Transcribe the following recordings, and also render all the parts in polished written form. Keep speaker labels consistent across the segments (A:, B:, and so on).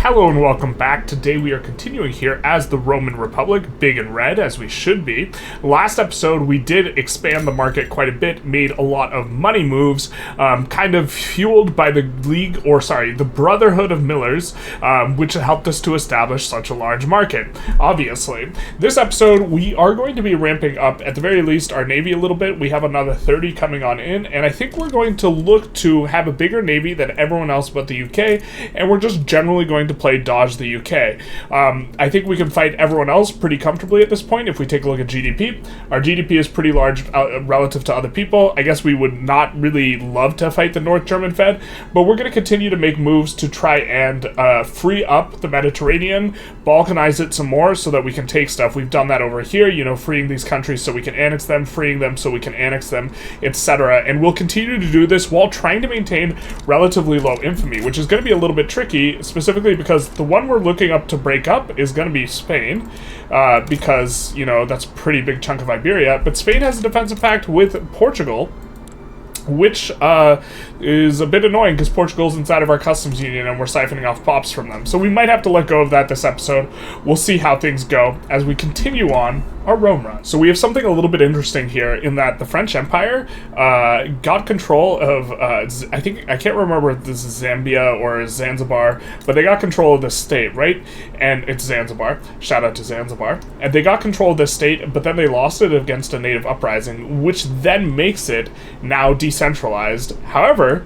A: Hello and welcome back. Today we are continuing here as the Roman Republic, big and red, as we should be. Last episode we did expand the market quite a bit, made a lot of money moves, kind of fueled by the the Brotherhood of Millers, which helped us to establish such a large market, obviously. This episode we are going to be ramping up, at the very least, our navy a little bit. We have another 30 coming on in, and I think we're going to look to have a bigger navy than everyone else but the UK, and we're just generally going to play dodge the UK. I think we can fight everyone else pretty comfortably at this point. If we take a look at GDP, our GDP is pretty large relative to other people. I guess we would not really love to fight the North German Fed, but we're going to continue to make moves to try and free up the Mediterranean, balkanize it some more so that we can take stuff. We've done that over here, you know, freeing these countries so we can annex them, freeing them so we can annex them, etc. And we'll continue to do this while trying to maintain relatively low infamy, which is going to be a little bit tricky, specifically because the one we're looking up to break up is going to be Spain, because, you know, that's a pretty big chunk of Iberia, but Spain has a defensive pact with Portugal, which is a bit annoying because Portugal's inside of our customs union and we're siphoning off pops from them. So we might have to let go of that this episode. We'll see how things go as we continue on our Rome run. So we have something a little bit interesting here in that the French Empire got control of, I can't remember if this is Zambia or Zanzibar, but they got control of this state, right? And it's Zanzibar. Shout out to Zanzibar. And they got control of this state, but then they lost it against a native uprising, which then makes it now decentralized. However,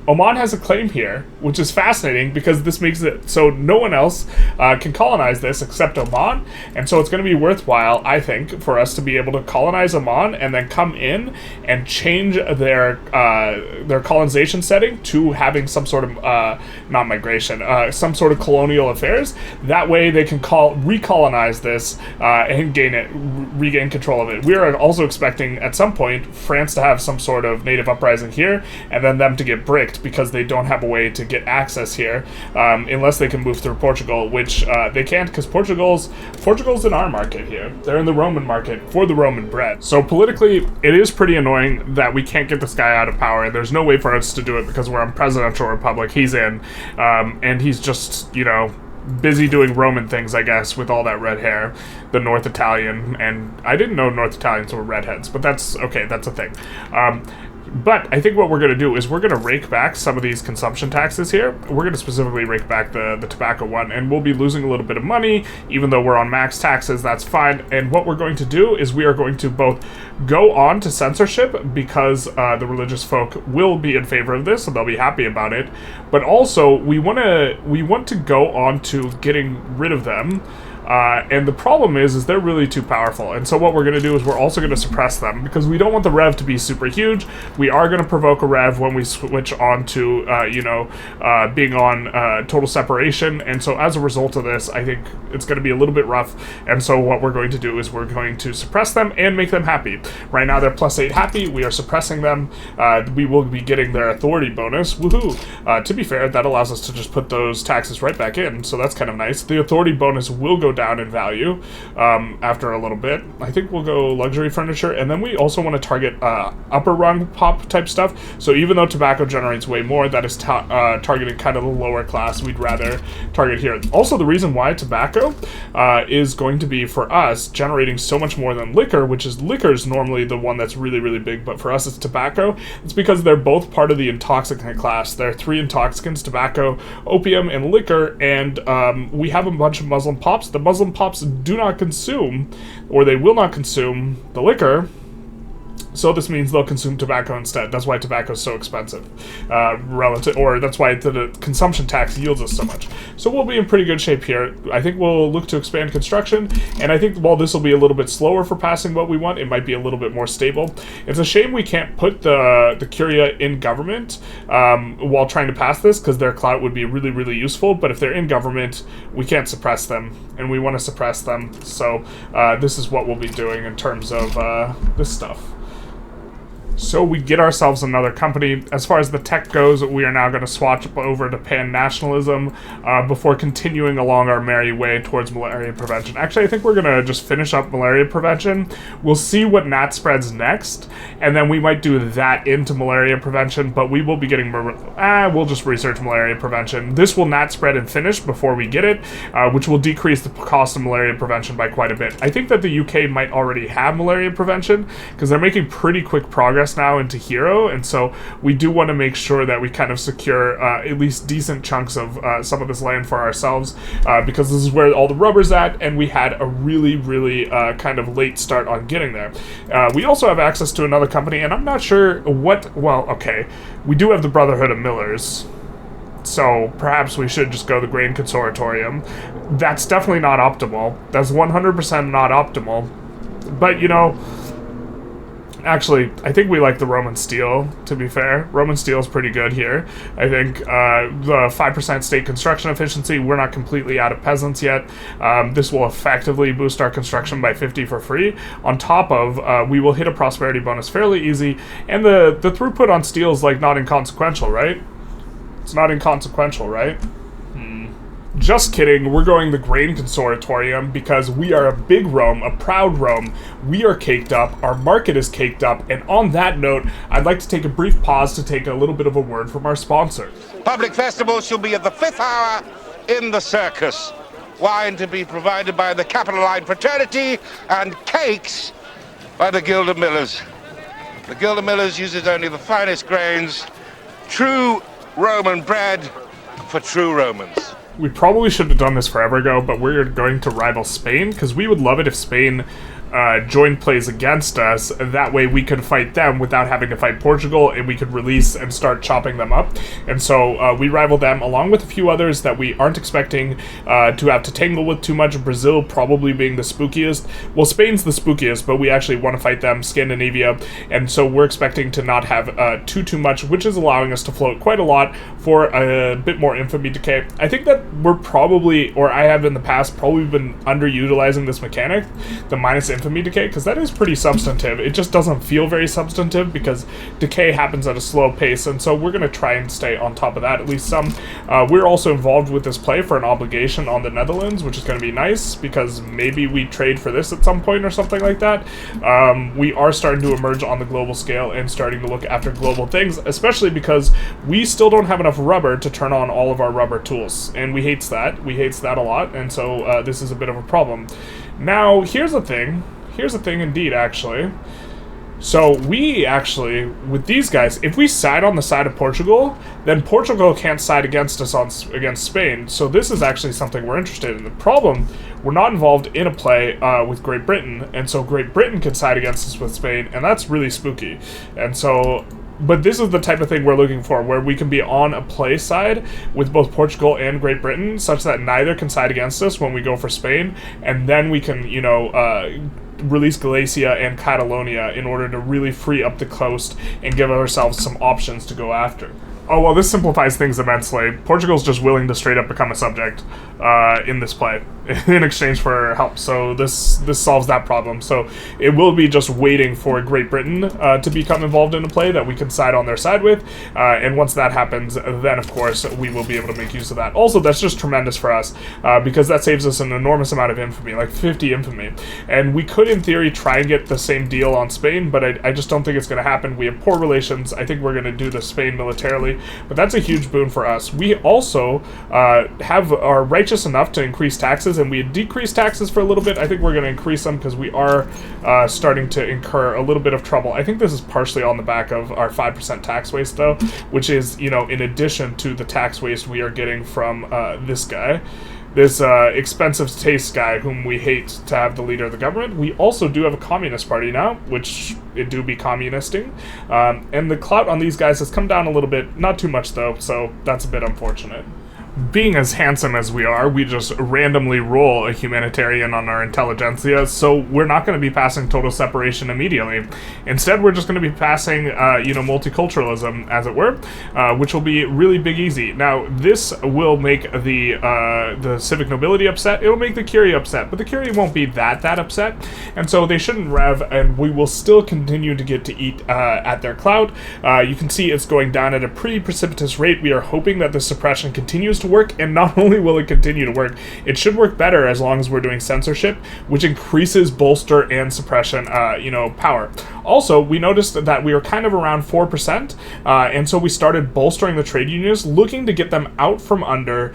A: Oman has a claim here, which is fascinating because this makes it so no one else can colonize this except Oman, and so it's going to be worthwhile, I think, for us to be able to colonize Oman and then come in and change their colonization setting to having some sort of not migration, some sort of colonial affairs. That way, they can recolonize this and regain control of it. We are also expecting at some point France to have some sort of native uprising here, and then them to get bricked, because they don't have a way to get access here unless they can move through Portugal, which they can't because Portugal's in our market here. They're in the Roman market for the Roman bread. So politically, it is pretty annoying that we can't get this guy out of power. There's no way for us to do it because we're on presidential republic. He's in, and he's just, you know, busy doing Roman things, I guess, with all that red hair, the North Italian, and I didn't know North Italians were redheads, but that's okay, that's a thing. But I think what we're going to do is we're going to rake back some of these consumption taxes here. We're going to specifically rake back the tobacco one, and we'll be losing a little bit of money, even though we're on max taxes, that's fine. And what we're going to do is we are going to both go on to censorship, because the religious folk will be in favor of this, and they'll be happy about it, but also we want to go on to getting rid of them. And the problem is they're really too powerful. And so what we're going to do is we're also going to suppress them, because we don't want the rev to be super huge. We are going to provoke a rev when we switch on to, being on total separation. And so as a result of this, I think it's going to be a little bit rough. And so what we're going to do is we're going to suppress them and make them happy. Right now they're +8 happy. We are suppressing them. We will be getting their authority bonus. Woohoo! To be fair, that allows us to just put those taxes right back in. So that's kind of nice. The authority bonus will go down in value after a little bit. I think we'll go luxury furniture, and then we also want to target upper rung pop type stuff. So even though tobacco generates way more, that is targeting kind of the lower class. We'd rather target here. Also, the reason why tobacco is going to be, for us, generating so much more than liquor, which is liquor's normally the one that's really, really big, but for us it's tobacco. It's because they're both part of the intoxicant class. There are 3 intoxicants: tobacco, opium, and liquor, and we have a bunch of Muslim pops. The Muslim pops do not consume, or they will not consume, the liquor, so this means they'll consume tobacco instead. That's why tobacco is so expensive, that's why the consumption tax yields us so much. So we'll be in pretty good shape here. I think we'll look to expand construction, and I think while this will be a little bit slower for passing what we want, it might be a little bit more stable. It's a shame we can't put the Curia in government while trying to pass this, because their clout would be really, really useful, but if they're in government, we can't suppress them, and we want to suppress them. So this is what we'll be doing in terms of this stuff. So we get ourselves another company. As far as the tech goes, we are now going to swatch over to pan-nationalism before continuing along our merry way towards malaria prevention. Actually, I think we're going to just finish up malaria prevention. We'll see what gnat spreads next, and then we might do that into malaria prevention, but we will be getting... we'll just research malaria prevention. This will gnat spread and finish before we get it, which will decrease the cost of malaria prevention by quite a bit. I think that the UK might already have malaria prevention, because they're making pretty quick progress now into Hero, and so we do want to make sure that we kind of secure at least decent chunks of some of this land for ourselves, because this is where all the rubber's at, and we had a really kind of late start on getting there. We also have access to another company, and I'm not sure what... Well, okay, we do have the Brotherhood of Millers, so perhaps we should just go the Grain Consortium. That's definitely not optimal. That's 100% not optimal, but you know... Actually, I think we like the Roman steel, to be fair. Roman steel is pretty good here. I think the 5% state construction efficiency, we're not completely out of peasants yet. This will effectively boost our construction by 50 for free. On top of, we will hit a prosperity bonus fairly easy. And the throughput on steel is, like, not inconsequential, right? It's not inconsequential, right? Just kidding, we're going the Grain Consortium because we are a big Rome, a proud Rome. We are caked up, our market is caked up, and on that note, I'd like to take a brief pause to take a little bit of a word from our sponsor.
B: Public festivals shall be at the 5th hour in the circus. Wine to be provided by the Capitoline Fraternity, and cakes by the Guild of Millers. The Guild of Millers uses only the finest grains, true Roman bread for true Romans.
A: We probably should have done this forever ago, but we're going to rival Spain, because we would love it if Spain joined plays against us. That way we could fight them without having to fight Portugal, and we could release and start chopping them up. And so we rival them, along with a few others that we aren't expecting to have to tangle with too much. Brazil probably being the spookiest. Well, Spain's the spookiest, but we actually want to fight them, Scandinavia, and so we're expecting to not have too much, which is allowing us to float quite a lot for a bit more infamy decay. I think that we're probably, or I have in the past, probably been underutilizing this mechanic, the minus infamy decay, because that is pretty substantive. It just doesn't feel very substantive because decay happens at a slow pace, and so we're going to try and stay on top of that, at least some. We're also involved with this play for an obligation on the Netherlands, which is going to be nice, because maybe we trade for this at some point or something like that. We are starting to emerge on the global scale and starting to look after global things, especially because we still don't have enough rubber to turn on all of our rubber tools, and we hates that. We hates that a lot, and so this is a bit of a problem. Now, here's the thing. Here's the thing indeed, actually. So we actually, with these guys, if we side on the side of Portugal, then Portugal can't side against us against Spain. So this is actually something we're interested in. The problem, we're not involved in a play with Great Britain, and so Great Britain can side against us with Spain, and that's really spooky. And so... But this is the type of thing we're looking for, where we can be on a play side with both Portugal and Great Britain, such that neither can side against us when we go for Spain, and then we can, you know, release Galicia and Catalonia in order to really free up the coast and give ourselves some options to go after. Oh, well, this simplifies things immensely. Portugal's just willing to straight up become a subject in this play in exchange for help, so this solves that problem. So it will be just waiting for Great Britain to become involved in a play that we can side on their side with, and once that happens, then of course we will be able to make use of that. Also, that's just tremendous for us, because that saves us an enormous amount of infamy, like 50 infamy, and we could in theory try and get the same deal on Spain, but I just don't think it's going to happen. We have poor relations. I think we're going to do the Spain militarily, but that's a huge boon for us. We also are righteous enough to increase taxes, and we had decreased taxes for a little bit. I think we're going to increase them because we are starting to incur a little bit of trouble. I think this is partially on the back of our 5% tax waste, though, which is, you know, in addition to the tax waste we are getting from this guy. This expensive taste guy whom we hate to have the leader of the government. We also do have a communist party now, which it do be communisting. And the clout on these guys has come down a little bit. Not too much, though, so that's a bit unfortunate. being as handsome as we are, we just randomly roll a humanitarian on our Intelligentsia, so we're not going to be passing total separation immediately. Instead, we're just going to be passing, multiculturalism, as it were, which will be really big easy. Now, this will make the civic nobility upset. It'll make the Curie upset, but the Curie won't be that upset, and so they shouldn't rev, and we will still continue to get to eat at their clout. You can see it's going down at a pretty precipitous rate. We are hoping that the suppression continues to work, and not only will it continue to work, it should work better as long as we're doing censorship, which increases bolster and suppression, power. Also, we noticed that we were kind of around 4%, and so we started bolstering the trade unions, looking to get them out from under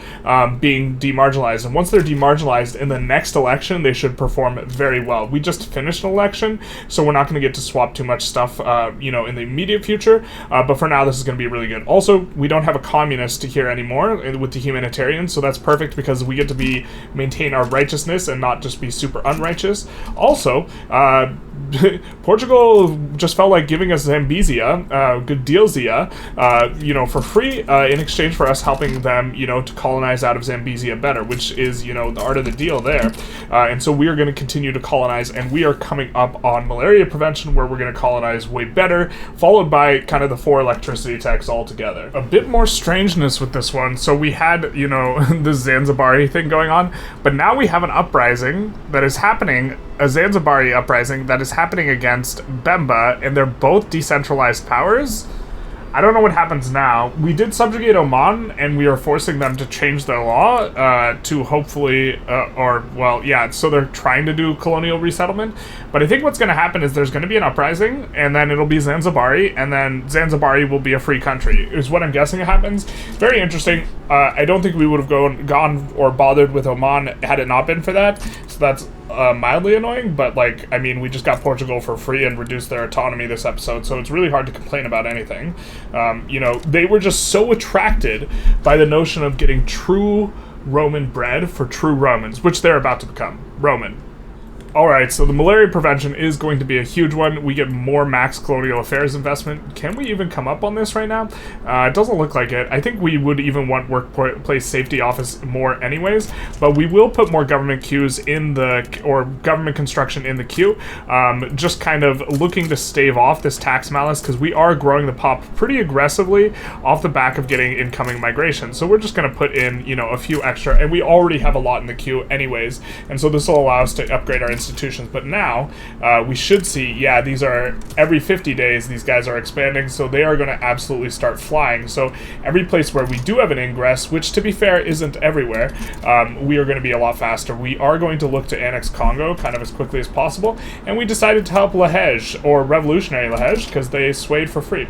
A: being demarginalized. And once they're demarginalized in the next election, they should perform very well. We just finished an election, so we're not going to get to swap too much stuff, in the immediate future, but for now, this is going to be really good. Also, we don't have a communist here anymore with the humanitarians, so that's perfect because we get to maintain our righteousness and not just be super unrighteous. Also, Portugal just felt like giving us Zambezia, good deal Zia, for free, in exchange for us helping them, to colonize out of Zambezia better, which is, the art of the deal there. And so we are going to continue to colonize, and we are coming up on malaria prevention, where we're going to colonize way better, followed by kind of the 4 electricity tax altogether. A bit more strangeness with this one. So we had, the Zanzibari thing going on, but now we have an uprising that is happening, a Zanzibari uprising that is happening against Bemba, and they're both decentralized powers. I don't know what happens now. We did subjugate Oman, and we are forcing them to change their law to hopefully, so they're trying to do colonial resettlement. But I think what's going to happen is there's going to be an uprising, and then it'll be Zanzibari, and then Zanzibari will be a free country, is what I'm guessing happens. Very interesting. I don't think we would have gone or bothered with Oman had it not been for that. So that's mildly annoying, but we just got Portugal for free and reduced their autonomy this episode, so it's really hard to complain about anything. They were just so attracted by the notion of getting true Roman bread for true Romans, which they're about to become Roman. Alright, so the malaria prevention is going to be a huge one. We get more max colonial affairs investment. Can we even come up on this right now? It doesn't look like it. I think we would even want workplace safety office more anyways, but we will put more government queues or government construction in the queue, just kind of looking to stave off this tax malice, because we are growing the pop pretty aggressively off the back of getting incoming migration. So we're just going to put in, a few extra, and we already have a lot in the queue anyways, and so this will allow us to upgrade our institutions. But now we should see, these are every 50 days these guys are expanding, so they are going to absolutely start flying. So every place where we do have an ingress, which to be fair isn't everywhere, we are going to be a lot faster. We are going to look to annex Congo kind of as quickly as possible, and we decided to help Lahej, or Revolutionary Lahej, because they swayed for free.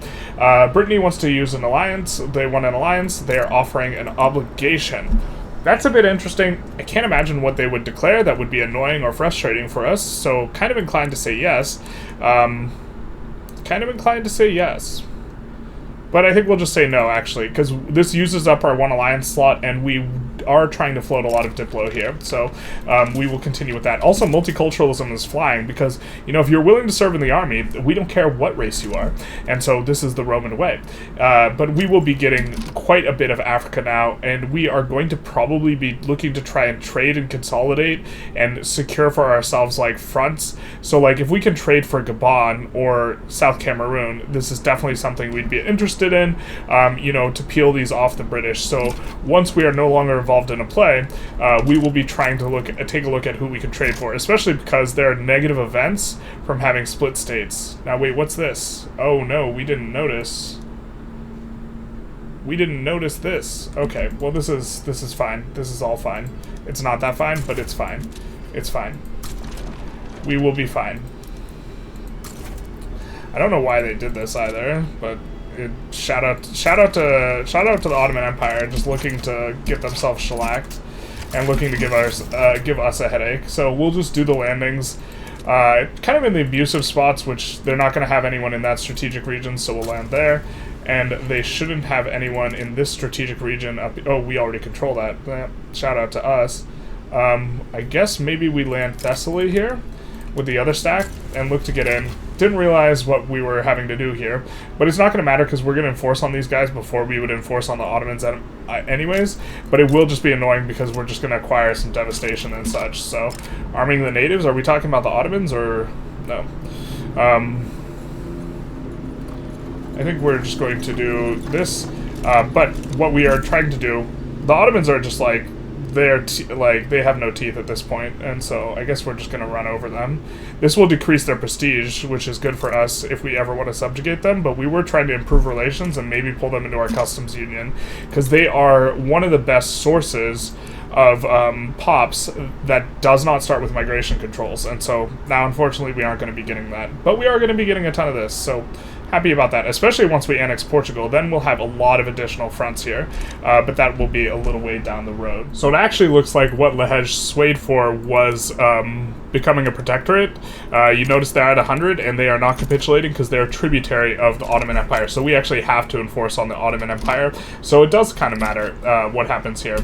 A: Brittany wants to use an alliance. They want an alliance. They are offering an obligation. That's a bit interesting. I can't imagine what they would declare that would be annoying or frustrating for us, so kind of inclined to say yes. But I think we'll just say no, actually, because this uses up our 1 alliance slot, and we are trying to float a lot of Diplo here, so we will continue with that. Also, multiculturalism is flying, because, if you're willing to serve in the army, we don't care what race you are, and so this is the Roman way. But we will be getting quite a bit of Africa now, and we are going to probably be looking to try and trade and consolidate and secure for ourselves, fronts. So, if we can trade for Gabon or South Cameroon, this is definitely something we'd be interested in, to peel these off the British. So once we are no longer involved in a play, we will be trying to take a look at who we can trade for, especially because there are negative events from having split states. Now wait, what's this? Oh no, we didn't notice. We didn't notice this. Okay, well this is fine. This is all fine. It's not that fine, but it's fine. It's fine. We will be fine. I don't know why they did this either, but shout out to the Ottoman Empire, just looking to get themselves shellacked and looking to give us a headache. So we'll just do the landings, kind of in the abusive spots, which they're not going to have anyone in that strategic region, so we'll land there. And they shouldn't have anyone in this strategic region oh, we already control that. Shout out to us. I guess maybe we land Thessaly here. with the other stack and look to get in. Didn't realize what we were having to do here, but it's not going to matter because we're going to enforce on these guys before we would enforce on the Ottomans anyways, but it will just be annoying because we're just going to acquire some devastation and such. So, arming the natives, are we talking about the Ottomans or no? I think we're just going to do this, but what we are trying to do, the Ottomans are just like, they have no teeth at this point, and so I guess we're just going to run over them. This will decrease their prestige, which is good for us if we ever want to subjugate them, but we were trying to improve relations and maybe pull them into our customs union, because they are one of the best sources of POPs that does not start with migration controls, and so now unfortunately we aren't going to be getting that, but we are going to be getting a ton of this, so happy about that, especially once we annex Portugal. Then we'll have a lot of additional fronts here, but that will be a little way down the road. So it actually looks like what Lahej swayed for was becoming a protectorate. You notice they're at 100, and they are not capitulating because they're tributary of the Ottoman Empire, so we actually have to enforce on the Ottoman Empire, so it does kind of matter what happens here.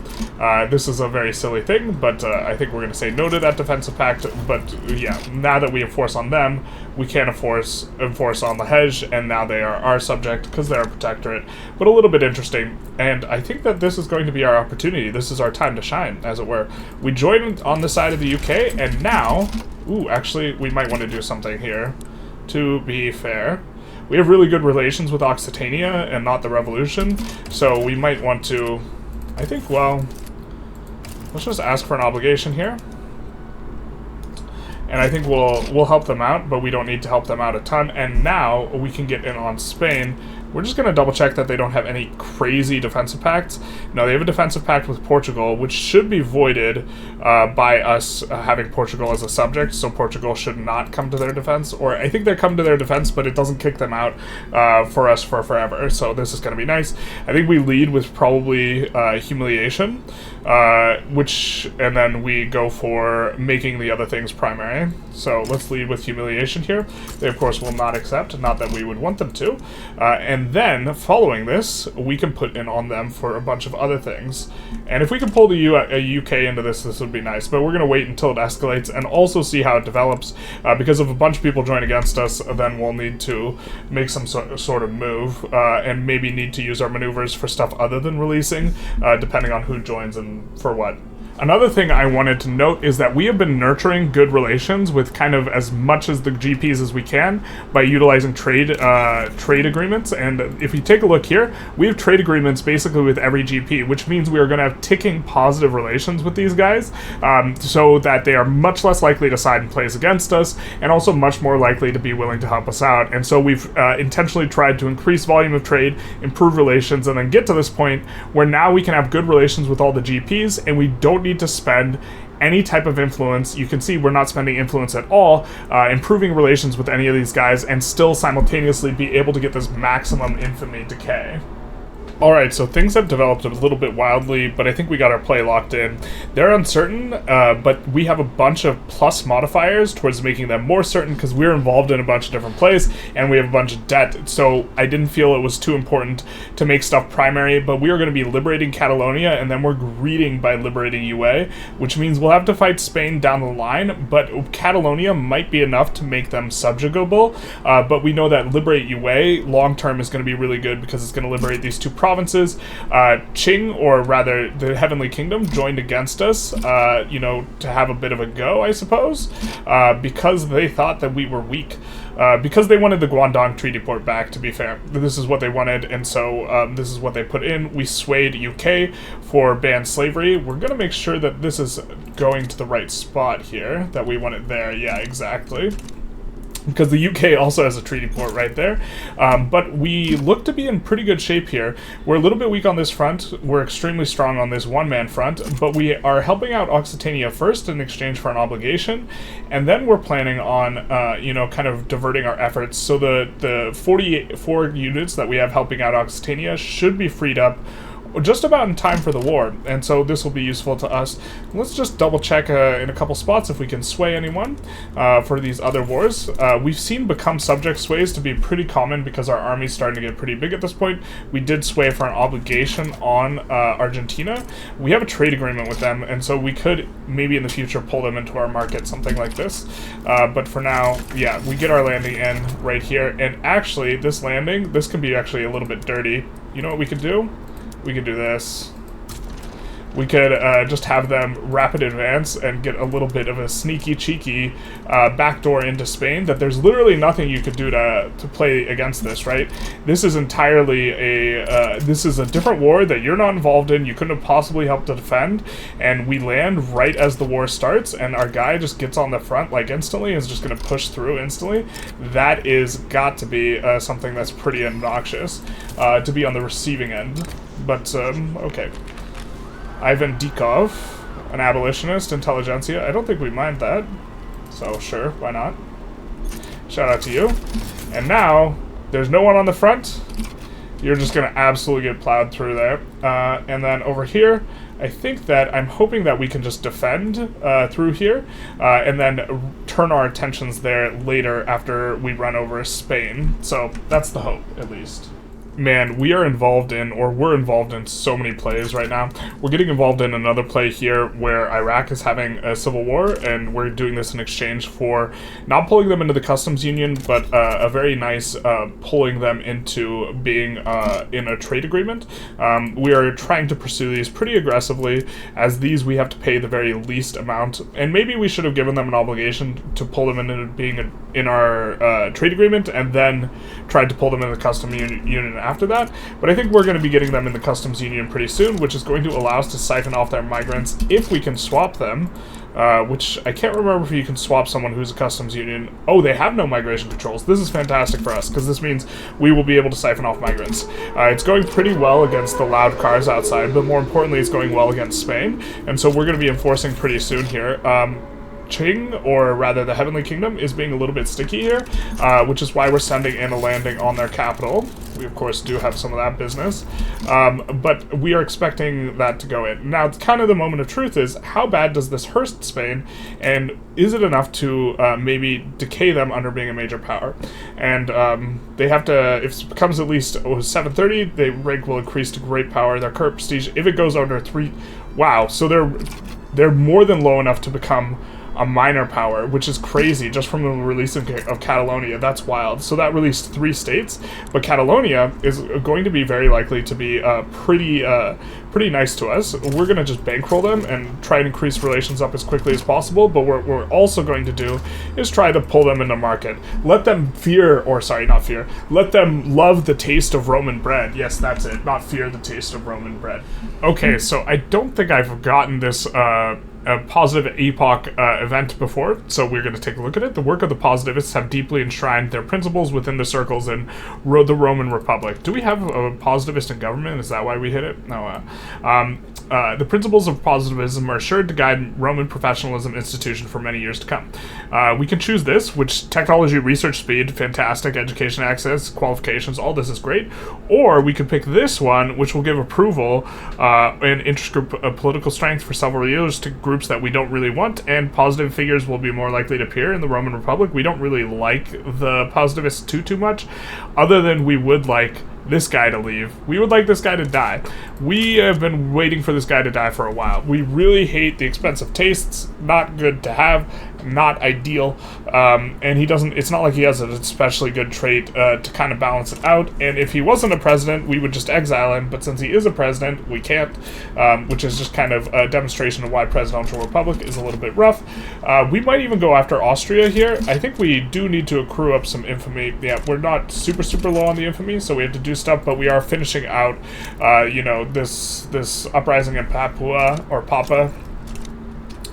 A: This is a very silly thing, but I think we're going to say no to that defensive pact, but yeah, now that we enforce on them, we can't enforce on Lahej, and now they are our subject because they're a protectorate, but a little bit interesting, and I think that this is going to be our opportunity. This is our time to shine, as it were. We joined on the side of the UK, and now, ooh, actually, we might want to do something here, to be fair. We have really good relations with Occitania and not the Revolution, so we might want to, I think, well, let's just ask for an obligation here. And I think we'll help them out, but we don't need to help them out a ton. And now we can get in on Spain. We're just going to double check that they don't have any crazy defensive pacts. No, they have a defensive pact with Portugal, which should be voided by us having Portugal as a subject, so Portugal should not come to their defense. Or I think they come to their defense, but it doesn't kick them out for us for forever. So this is going to be nice. I think we lead with probably humiliation, and then we go for making the other things primary. So let's lead with humiliation here. They, of course, will not accept, not that we would want them to. And then, following this, we can put in on them for a bunch of other things. And if we can pull the UK into this, this would be nice. But we're going to wait until it escalates and also see how it develops. Because if a bunch of people join against us, then we'll need to make some sort of move. And maybe need to use our maneuvers for stuff other than releasing, depending on who joins and for what. Another thing I wanted to note is that we have been nurturing good relations with kind of as much as the GPs as we can by utilizing trade agreements. And if you take a look here, we have trade agreements basically with every GP, which means we are going to have ticking positive relations with these guys, so that they are much less likely to side and plays against us, and also much more likely to be willing to help us out. And so we've intentionally tried to increase volume of trade, improve relations, and then get to this point where now we can have good relations with all the GPs, and we don't need to spend any type of influence. You can see we're not spending influence at all, improving relations with any of these guys, and still simultaneously be able to get this maximum infamy decay. Alright, so things have developed a little bit wildly, but I think we got our play locked in. They're uncertain, but we have a bunch of plus modifiers towards making them more certain because we're involved in a bunch of different plays, and we have a bunch of debt, so I didn't feel it was too important to make stuff primary, but we are going to be liberating Catalonia, and then we're greeting by liberating UA, which means we'll have to fight Spain down the ling, but Catalonia might be enough to make them subjugable, but we know that liberate UA long-term is going to be really good because it's going to liberate these two provinces. Qing, or rather the Heavenly Kingdom, joined against us, to have a bit of a go, I suppose, because they thought that we were weak. Because they wanted the Guangdong Treaty Port back, to be fair. This is what they wanted, and so this is what they put in. We swayed UK for banned slavery. We're going to make sure that this is going to the right spot here, that we want it there. Yeah, exactly. Because the UK also has a treaty port right there. But we look to be in pretty good shape here. We're a little bit weak on this front. We're extremely strong on this one-man front, but we are helping out Occitania first in exchange for an obligation, and then we're planning on, kind of diverting our efforts. So the 44 units that we have helping out Occitania should be freed up just about in time for the war, and so this will be useful to us. Let's just double check in a couple spots if we can sway anyone for these other wars. We've seen become subject sways to be pretty common because our army's starting to get pretty big at this point. We did sway for an obligation on Argentina. We have a trade agreement with them, and so we could maybe in the future pull them into our market, something like this. But for now, yeah, we get our landing in right here, and actually this landing, this can be actually a little bit dirty. You know what we could do? We could do this. We could just have them rapid advance and get a little bit of a sneaky, cheeky backdoor into Spain that there's literally nothing you could do to play against this, right? This is entirely this is a different war that you're not involved in, you couldn't have possibly helped to defend, and we land right as the war starts, and our guy just gets on the front, like, instantly, and is just going to push through instantly. That is got to be something that's pretty obnoxious to be on the receiving end. But, okay. Ivan Dikov, an abolitionist, Intelligentsia. I don't think we mind that. So, sure, why not? Shout out to you. And now, there's no one on the front. You're just going to absolutely get plowed through there. And then over here, I think that I'm hoping that we can just defend through here and then turn our attentions there later after we run over Spain. So, that's the hope, at least. Man, we're involved in so many plays right now. We're getting involved in another play here where Iraq is having a civil war, and we're doing this in exchange for not pulling them into the customs union, but a very nice pulling them into being in a trade agreement. We are trying to pursue these pretty aggressively, as these we have to pay the very least amount, and maybe we should have given them an obligation to pull them into being in our trade agreement, and then tried to pull them into the customs union after that, but I think we're going to be getting them in the customs union pretty soon, which is going to allow us to siphon off their migrants if we can swap them, which I can't remember if you can swap someone who's a customs union. Oh, they have no migration controls. This is fantastic for us, because this means we will be able to siphon off migrants. It's going pretty well against the loud cars outside, but more importantly, it's going well against Spain, and so we're going to be enforcing pretty soon here. Qing, or rather the Heavenly Kingdom, is being a little bit sticky here, which is why we're sending in a landing on their capital. We, of course, do have some of that business, but we are expecting that to go in. Now, kind of the moment of truth is, how bad does this hurt Spain, and is it enough to maybe decay them under being a major power? And they have to, if it becomes at least 730, their rank will increase to great power, their current prestige. If it goes under 3, wow, so they're more than low enough to become a minor power, which is crazy, just from the release of Catalonia. That's wild. So that released 3 states, but Catalonia is going to be very likely to be pretty nice to us. We're going to just bankroll them and try and increase relations up as quickly as possible, but what we're also going to do is try to pull them into market. Let them let them love the taste of Roman bread. Yes, that's it, not fear the taste of Roman bread. Okay, so I don't think I've gotten this a positive epoch event before, so we're going to take a look at it. The work of the positivists have deeply enshrined their principles within the circles in the Roman Republic. Do we have a positivist in government? Is that why we hit it? No. The principles of positivism are assured to guide Roman professionalism institution for many years to come. We can choose this, which technology, research speed, fantastic, education access, qualifications, all this is great. Or we could pick this one, which will give approval and intergroup political strength for several years to groups that we don't really want, and positive figures will be more likely to appear in the Roman Republic. We don't really like the positivists too much, other than we would like this guy to leave. We would like this guy to die. We have been waiting for this guy to die for a while. We really hate the expensive tastes. Not good to have. Not ideal. And he doesn't, it's not like he has an especially good trait to kind of balance it out. And if he wasn't a president, we would just exile him. But since he is a president, we can't, which is just kind of a demonstration of why presidential republic is a little bit rough. We might even go after Austria here. I think we do need to accrue up some infamy. Yeah, we're not super low on the infamy, so we have to do stuff, but we are finishing out, this uprising in Papua, or Papa,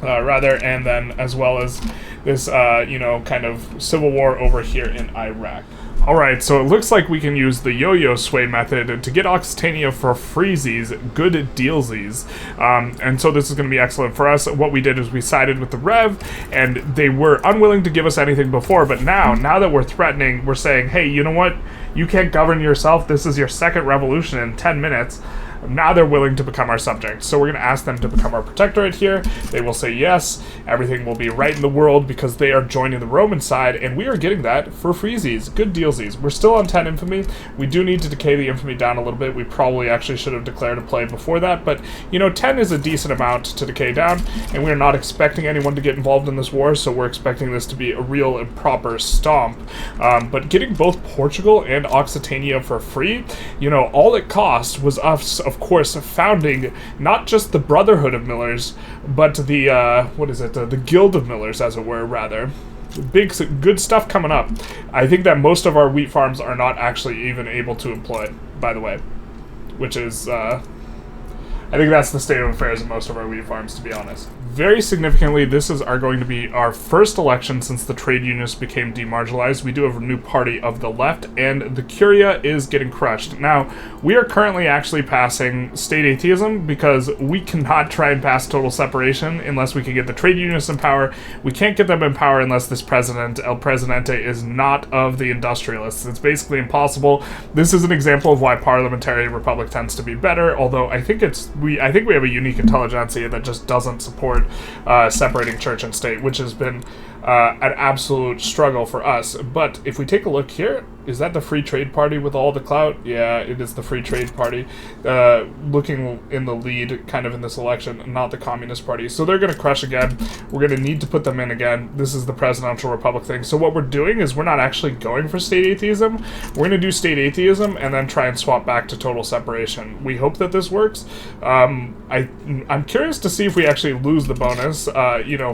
A: rather, and then as well as this, kind of civil war over here in Iraq. Alright, so it looks like we can use the yo-yo sway method to get Occitania for freezies, good dealsies. And so this is going to be excellent for us. What we did is we sided with the Rev, and they were unwilling to give us anything before, but now that we're threatening, we're saying, hey, you know what? You can't govern yourself. This is your second revolution in 10 minutes. Now they're willing to become our subjects. So we're going to ask them to become our protectorate here. They will say yes. Everything will be right in the world because they are joining the Roman side, and we are getting that for freezies. Good dealsies. We're still on 10 infamy. We do need to decay the infamy down a little bit. We probably actually should have declared a play before that, but, you know, 10 is a decent amount to decay down, and we're not expecting anyone to get involved in this war, so we're expecting this to be a real and proper stomp. But getting both Portugal and Occitania for free, you know, all it cost was us, of course, founding not just the Brotherhood of Millers, but the, the Guild of Millers, as it were, rather. Big, good stuff coming up. I think that most of our wheat farms are not actually even able to employ, by the way, which is, I think that's the state of affairs in most of our wheat farms, to be honest. Very significantly, this is going to be our first election since the trade unionists became demarginalized. We do have a new party of the left, and the Curia is getting crushed. Now, we are currently actually passing state atheism because we cannot try and pass total separation unless we can get the trade unionists in power. We can't get them in power unless this president, El Presidente, is not of the Industrialists. It's basically impossible. This is an example of why parliamentary republic tends to be better, although I think we have a unique intelligentsia that just doesn't support separating church and state, which has been an absolute struggle for us. But if we take a look here, is that the Free Trade Party with all the clout? Yeah, it is the Free Trade Party looking in the lead kind of in this election, not the Communist Party. So they're going to crush again. We're going to need to put them in again. This is the presidential republic thing. So what we're doing is we're not actually going for state atheism. We're going to do state atheism and then try and swap back to total separation. We hope that this works. I'm curious to see if we actually lose the bonus,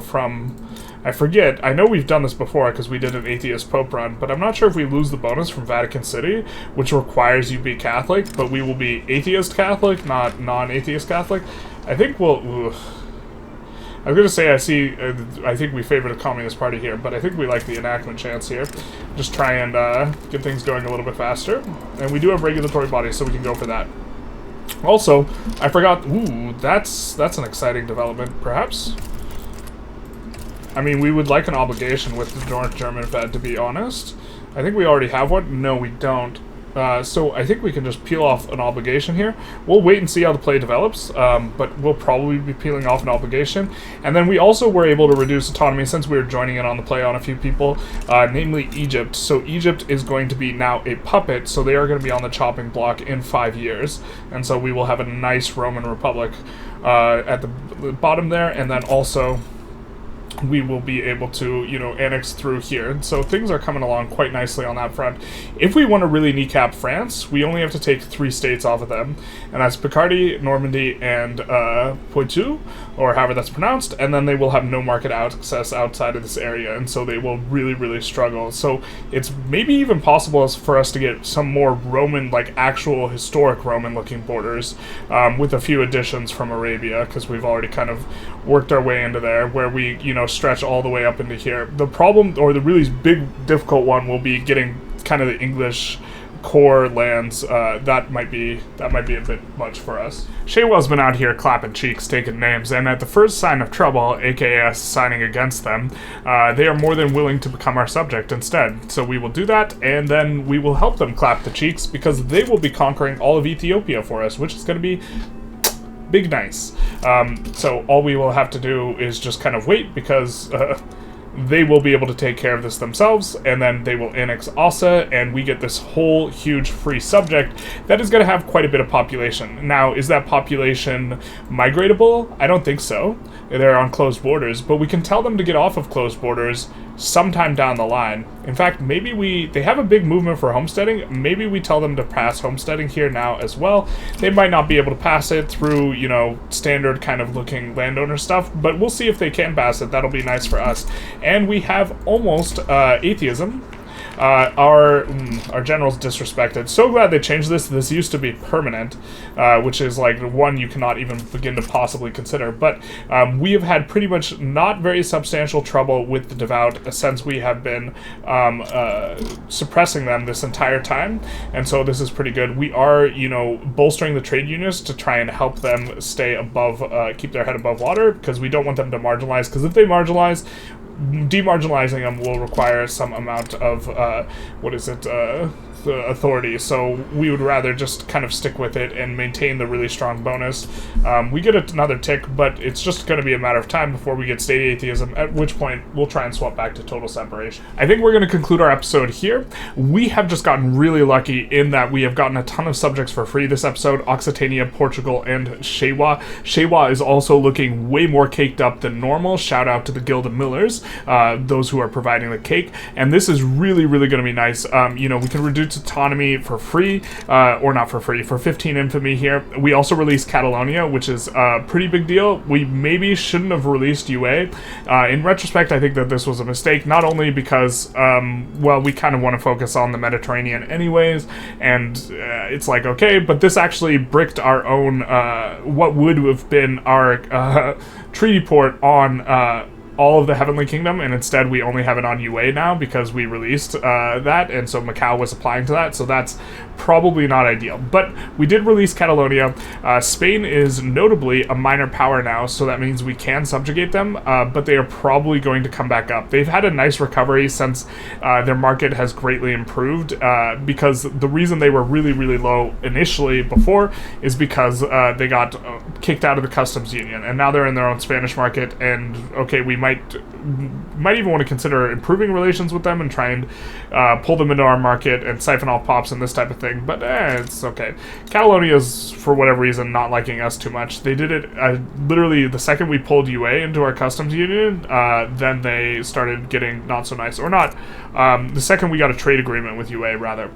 A: from... I forget. I know we've done this before because we did an atheist pope run, but I'm not sure if we lose the bonus from Vatican City, which requires you be Catholic, but we will be atheist Catholic, not non-atheist Catholic. I think we'll... I was going to say I think we favor the Communist Party here, but I think we like the enactment chance here. Just try and get things going a little bit faster. And we do have regulatory bodies, so we can go for that. Also, I forgot... Ooh, that's an exciting development, perhaps. I mean, we would like an obligation with the North German Fed, to be honest. I think we already have one. No, we don't. So I think we can just peel off an obligation here. We'll wait and see how the play develops, but we'll probably be peeling off an obligation. And then we also were able to reduce autonomy since we were joining in on the play on a few people, namely Egypt. So Egypt is going to be now a puppet, so they are going to be on the chopping block in 5 years. And so we will have a nice Roman Republic at the bottom there, and then also... we will be able to, annex through here. And so things are coming along quite nicely on that front. If we want to really kneecap France, we only have to take 3 states off of them. And that's Picardy, Normandy, and Poitou, or however that's pronounced. And then they will have no market access outside of this area. And so they will really, really struggle. So it's maybe even possible for us to get some more Roman, like actual historic Roman-looking borders with a few additions from Arabia, because we've already kind of worked our way into there, where we, stretch all the way up into here. The problem, or the really big, difficult one, will be getting kind of the English core lands. That might be a bit much for us. Shaywell's been out here clapping cheeks, taking names, and at the first sign of trouble, aka us signing against them, they are more than willing to become our subject instead. So we will do that, and then we will help them clap the cheeks, because they will be conquering all of Ethiopia for us, which is going to be big nice. So all we will have to do is just kind of wait, because they will be able to take care of this themselves, and then they will annex Assa, and we get this whole huge free subject that is going to have quite a bit of population. Now, is that population migratable? I don't think so. They're on closed borders, but we can tell them to get off of closed borders sometime down the line. In fact, maybe they have a big movement for homesteading. Maybe we tell them to pass homesteading here now as well. They might not be able to pass it through, standard kind of looking landowner stuff, but we'll see if they can pass it. That'll be nice for us. And we have almost atheism. Our general's disrespected. So glad they changed this. This used to be permanent, which is like one you cannot even begin to possibly consider. But we have had pretty much not very substantial trouble with the devout since we have been suppressing them this entire time. And so this is pretty good. We are, bolstering the trade unions to try and help them stay above, keep their head above water, because we don't want them to marginalize. Because if they marginalize, demarginalizing them will require some amount of, authority, so we would rather just kind of stick with it and maintain the really strong bonus. We get another tick, but it's just going to be a matter of time before we get state atheism, at which point we'll try and swap back to total separation. I think we're going to conclude our episode here. We have just gotten really lucky in that we have gotten a ton of subjects for free this episode: Occitania, Portugal, and Shewa. Shewa is also looking way more caked up than normal. Shout out to the Guild of Millers, those who are providing the cake, and this is really going to be nice. You know, we can reduce autonomy for free, or not for free, for 15 infamy here. We also released Catalonia, which is a pretty big deal. We maybe shouldn't have released UA. In retrospect, I think that this was a mistake, not only because, well, we kind of want to focus on the Mediterranean anyways, and it's like, okay, but this actually bricked our own, what would have been our treaty port on all of the Heavenly Kingdom, and instead we only have it on UA now because we released that, and so Macau was applying to that, so that's probably not ideal. But we did release Catalonia. Spain is notably a minor power now, so that means we can subjugate them, but they are probably going to come back up. They've had a nice recovery since their market has greatly improved, because the reason they were really low initially before is because they got kicked out of the customs union, and now they're in their own Spanish market, and okay, we might even want to consider improving relations with them and try and pull them into our market and siphon off pops and this type of thing, but it's okay. Catalonia's, for whatever reason, not liking us too much. They did it literally the second we pulled UA into our customs union, then they started getting not so nice, or not, the second we got a trade agreement with UA, rather.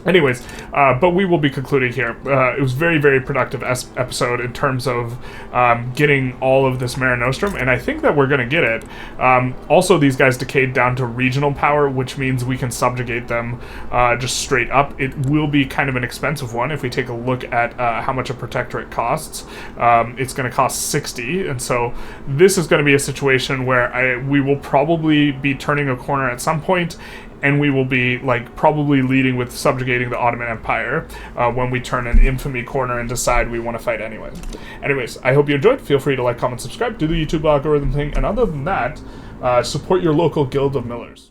A: Anyways, but we will be concluding here. It was very productive episode in terms of getting all of this Mare Nostrum, and I think that we're going to get it. Also, these guys decayed down to regional power, which means we can subjugate them just straight up. It will be kind of an expensive one if we take a look at how much a protectorate costs. It's going to cost 60, and so this is going to be a situation where we will probably be turning a corner at some point, and we will be, like, probably leading with subjugating the Ottoman Empire when we turn an infamy corner and decide we want to fight anyway. Anyways, I hope you enjoyed. Feel free to like, comment, subscribe, do the YouTube algorithm thing, and other than that, support your local Guild of Millers.